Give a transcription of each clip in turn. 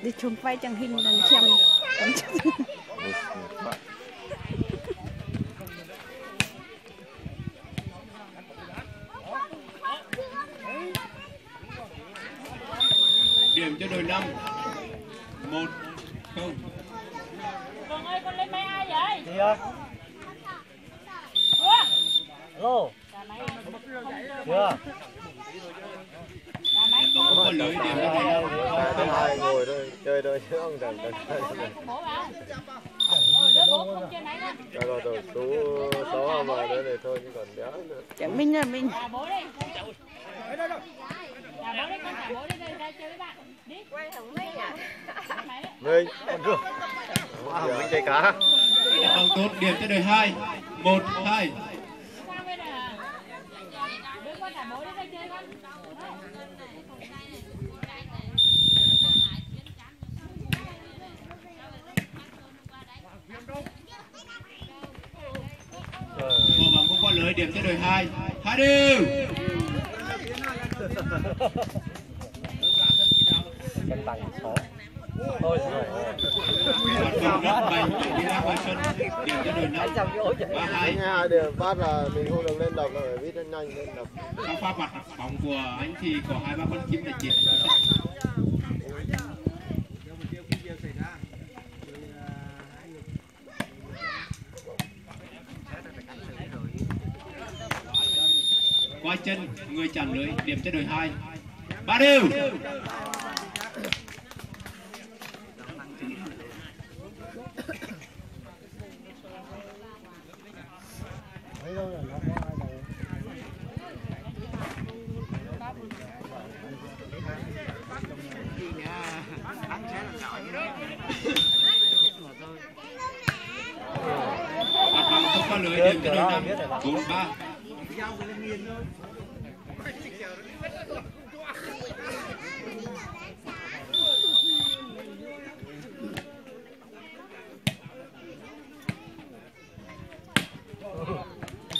đi chụp vai chẳng hình lần xem điểm cho đội 5 1-0. Cường ơi, con lên máy ai vậy? Gì ơi? Alo. Chưa? Bóng có lưới điểm cho đội 5. Hai ngồi thôi, chơi thôi chứ không cần rồi số 6 mà đây này thôi chứ còn béo nữa. chẳng minh là mình Bố đi. Bố đi, con thả bố đi đây ra chơi với bạn. Đi. Quay thằng Minh à? Minh, con chưa? Minh chơi cá. Bóng tốt điểm cho đội 2 1-2. Sang bên này à? Đưa con thả bố đi ra chơi con. Quả bóng không qua lưới điểm cho đội 2 2-2. Cân bằng số. Thôi rồi. Bóng rất mạnh đi ra ngoài sân điểm cho đội 5 3-2. Hai điểm phát là mình không được lên đập là phải viết nó nhanh lên đập. Trong pha mặt bóng của anh thì có 2-3 con chim để chết. Qua chân người chặn lưới điểm cho đội 2 3-2. Mặt bóng không qua lưới điểm cho đội 5 4-3.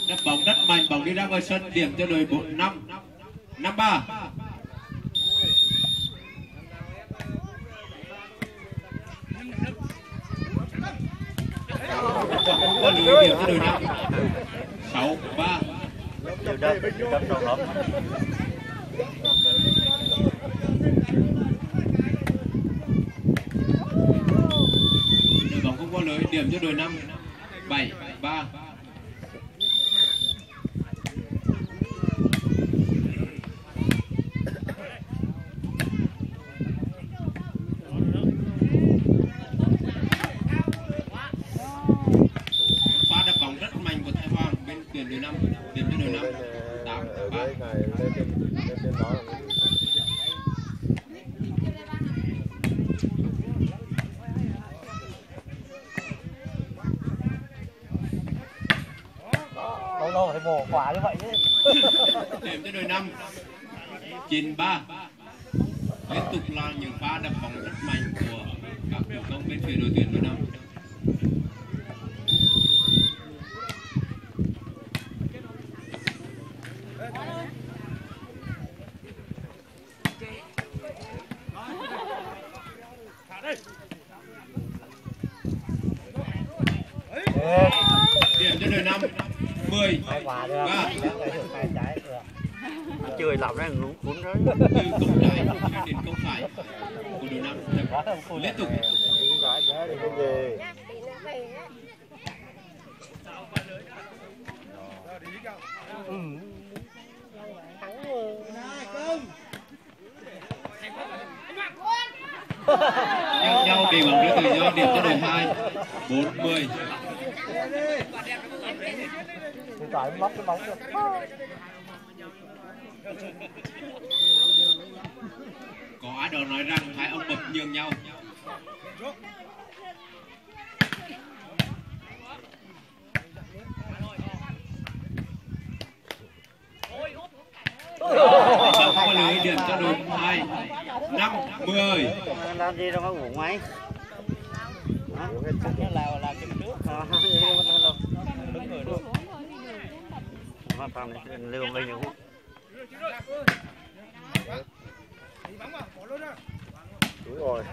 Đập bóng rất mạnh, bóng đi ra ngoài sân điểm cho đội 5 5-3. Có lưới điểm cho đội 5 6-3. Nhiều đất đầu lắm. Đội bóng không có lưới điểm cho đội 5 7-3. Pha đập bóng rất mạnh của Thái Hoàng bên tuyển đội 5 điểm cho đội 5 8-3. Lên đó là Lâu lâu phải bổ quả như vậy chứ. Điểm cho đội 5 9-3. Liên tục là những pha đập bóng rất mạnh của các đội công bên phía đội tuyển đội 5. Điểm cho đội 5 10 Quả được. 3. Chơi làm ra cuốn đấy. Từ công trái đến công phải của đội 5 liên tục. Nhau để bóng đưa tự do điểm cho đội 2 4-10. Tại móc cái bóng được. Có ai đó nói rằng hai ông bập nhường nhau. Bóng qua lưới điểm cho đội 2 5-10. Làm gì đâu có ngủ ngay. Là chân trước. Đứng người luôn. Hoa phạm này lưu lên những hút. Đúng rồi.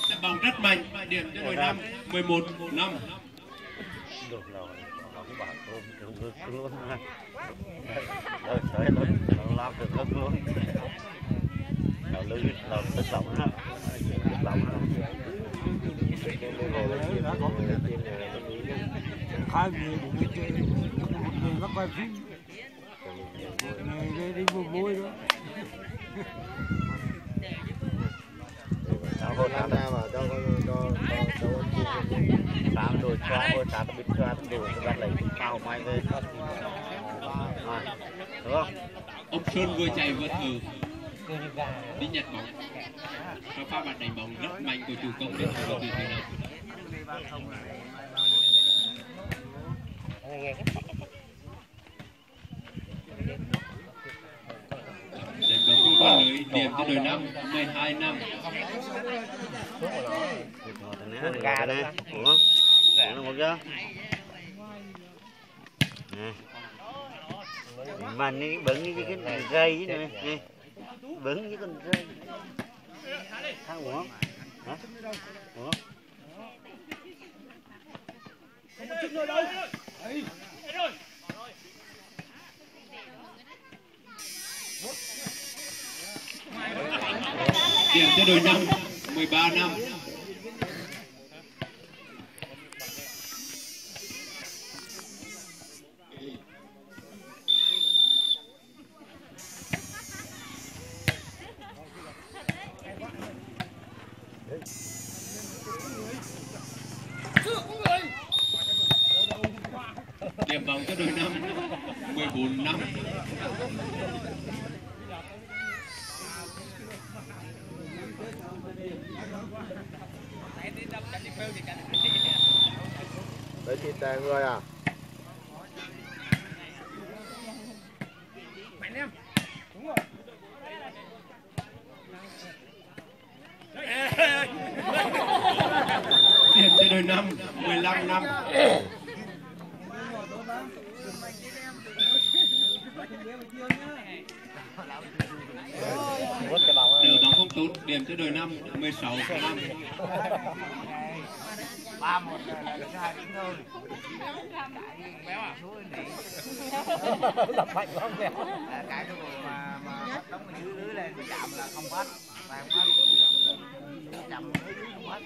Đá bóng rất mạnh, điểm cho đội 5, 11-5. Được rồi, nó cũng bảo luôn ha. Rồi, tới luôn, nó làm được rất luôn. Nó lưu, nó tự động ha. Tự động ha. Khai về để chơi nó quay phim này đi vui đó. Cháu con ăn ra mà cho Sáng rồi cho rồi sáng biết cho ăn đồ cho bạn lấy cao mai về. Đúng không? Ông Sơn vừa chạy vừa thử đi nhặt bóng. Và pha bạn đánh bóng rất mạnh của chủ công đến từ từ nào. Đánh bóng không qua lưới, điểm cho đội 5, 12-5. Gà đây, đúng không? Đúng không chưa? Nè. Mà ní bẩn như cái dây này nè. Bẩn như con dây. Thang uống không? Hả? Uống không? Điểm cho đội 5, 13-5. Điểm bóng cho đội 5, 14-5. Đấy thịt đè người à? Điểm cho đội 5, 15-5. Đỡ bóng không tốt, điểm cho đội 5, 16-5. 3-1 là được 2 điểm thôi. Béo à? Đập mạnh không béo. Cái mà đóng ở dưới lưới lên chạm là không hết. Và không hết. Chạm lưới không hết.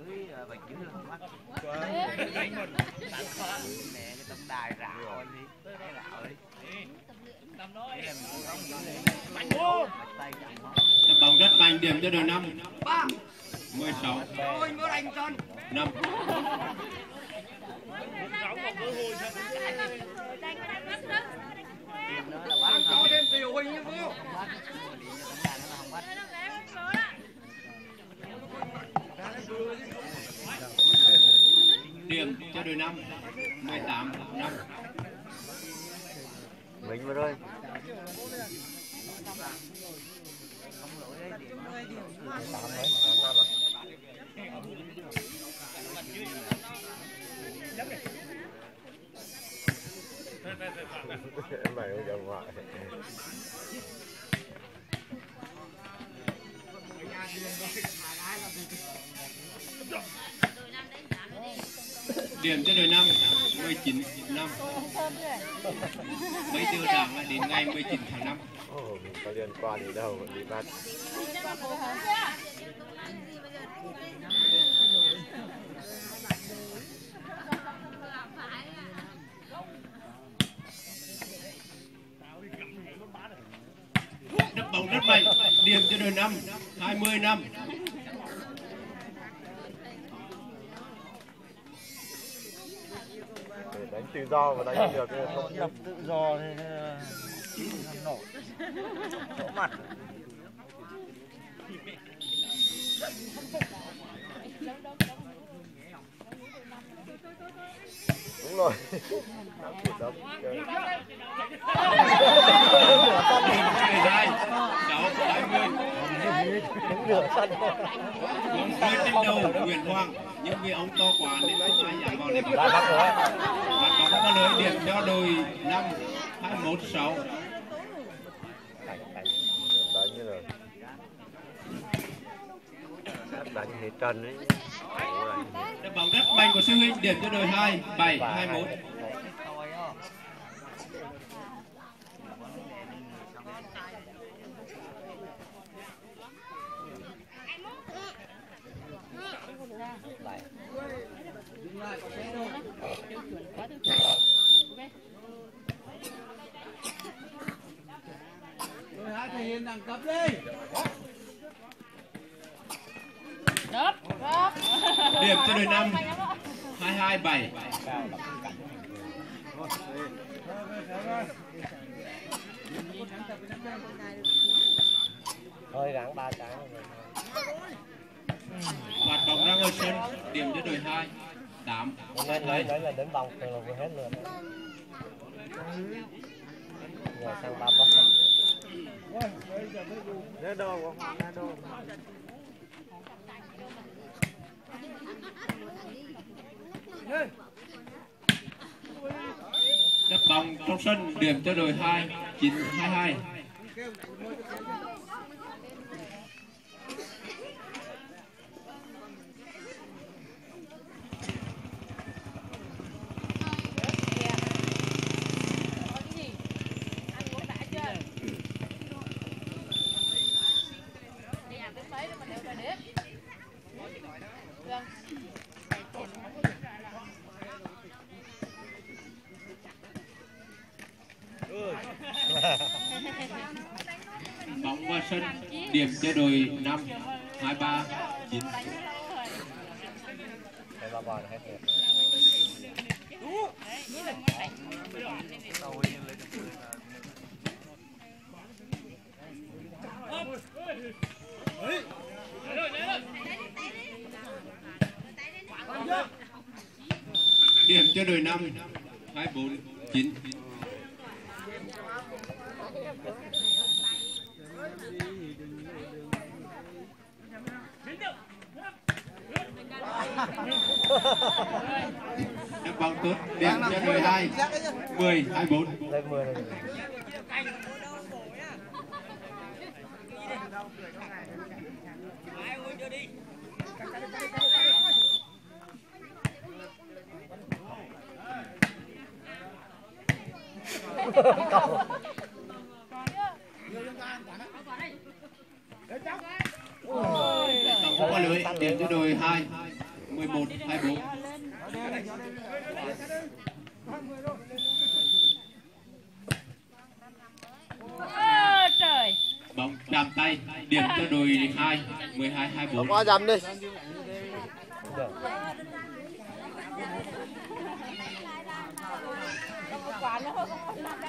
Lưới vạch dưới là không hết. Mẹ cái tấm đài rạo đi. Cái rạo đi. Bóng rất mạnh, điểm cho đội 5, 16 5. Điểm cho đội 5, 18-5. Mình vào rồi. Em mày bây giờ ngoại. Điểm cho đội 5, 19-5. Mấy đưa đảng là đến ngày 19 tháng 5. Ồ, mình có liên quan gì đâu, đi bắt. Đập bóng rất mạnh, điểm cho đội 5, 20-5. Để đánh tự do và đánh được không Đập tự do thì nổi. Chỗ mặt. đúng rồi. Đấm chơi. 12, 6, 20. đứng nửa sân Bóng rơi trên đầu Nguyễn Hoàng, nhưng vì ông to quá nên không ai dám vào để bắt. bắt rồi Bắt bóng có lưới, điểm cho đôi 5 21-6. đánh như rồi đánh hết trần ấy. Đá bóng rất mạnh của Sư Huynh, điểm cho đôi 2 7-21. Rồi hãy thể hiện đẳng cấp đi. Đớp. Điểm cho đôi 5 22-7. thôi gắng 3 trái Phạt bóng ra ngoài sân, điểm cho đôi 2 8. lấy là đến vòng rồi là vừa hết luôn rồi sang 3 bóng Đá đô không? Đá đô. Đá bóng trong sân, điểm cho đôi 2 9-22. Bóng vào sân, điểm cho đôi 5 23-9. cái 3 bóng hết rồi Điểm cho đôi 5 24-9. Đá bóng tốt, điểm cho đôi 2 10-24. lên 10 rồi Không có lưới, điểm cho đôi 2 11-24. Trời. Bóng chạm tay, điểm cho đôi 2 12-24. Qua dầm đi. được Quả nó không làm